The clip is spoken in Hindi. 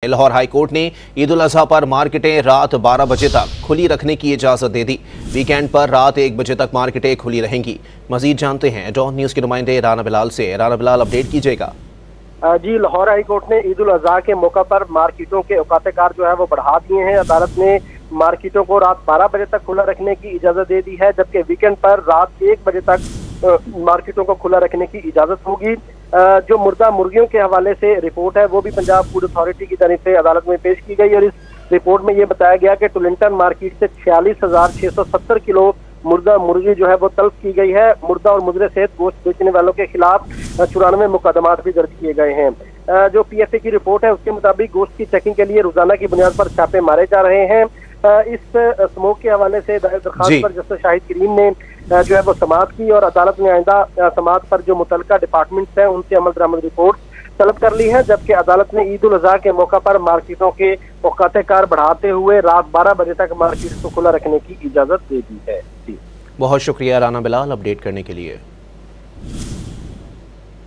लाहौर हाईकोर्ट ने ईद उल अजहा पर मार्केटें रात 12 बजे तक खुली रखने की इजाजत दे दी। वीकेंड पर रात 1 बजे तक मार्केटें खुली रहेंगी। मजीद जानते हैं डॉन न्यूज के नुमाइंदे राना बिलाल से। राना बिलाल, अपडेट कीजिएगा। जी, लाहौर हाईकोर्ट ने ईद उल अजहा के मौका पर मार्केटों के औकात-ए-कार जो है वो बढ़ा दिए हैं। अदालत ने मार्केटों को रात 12 बजे तक खुला रखने की इजाजत दे दी है, जबकि वीकेंड पर रात 1 बजे तक मार्केटों को खुला रखने की इजाजत होगी। जो मुर्दा मुर्गियों के हवाले से रिपोर्ट है वो भी पंजाब फूड अथॉरिटी की तरफ से अदालत में पेश की गई और इस रिपोर्ट में ये बताया गया कि टुलिंटन मार्केट से 46,670 किलो मुर्दा मुर्गी जो है वो तलब की गई है। मुर्दा और मुजरे सहित गोश्त बेचने वालों के खिलाफ 94 मुकदमात भी दर्ज किए गए हैं। जो PFA की रिपोर्ट है उसके मुताबिक गोश्त की चेकिंग के लिए रोजाना की बुनियाद पर छापे मारे जा रहे हैं। इस स्मोक के हवाले से दरखास्त पर जस्टिस शाहिद करीम ने जो है वो समाअत की और अदालत ने आइंदा समाअत पर जो मुतल्लिका डिपार्टमेंट्स हैं उनसे अमल दरामद रिपोर्ट तलब कर ली है, जबकि अदालत ने ईद उल अजहा के मौका पर मार्केटों के औकात-ए-कार बढ़ाते हुए रात 12 बजे तक मार्केट को खुला रखने की इजाजत दे दी है। जी, बहुत शुक्रिया राना बिलाल अपडेट करने के लिए।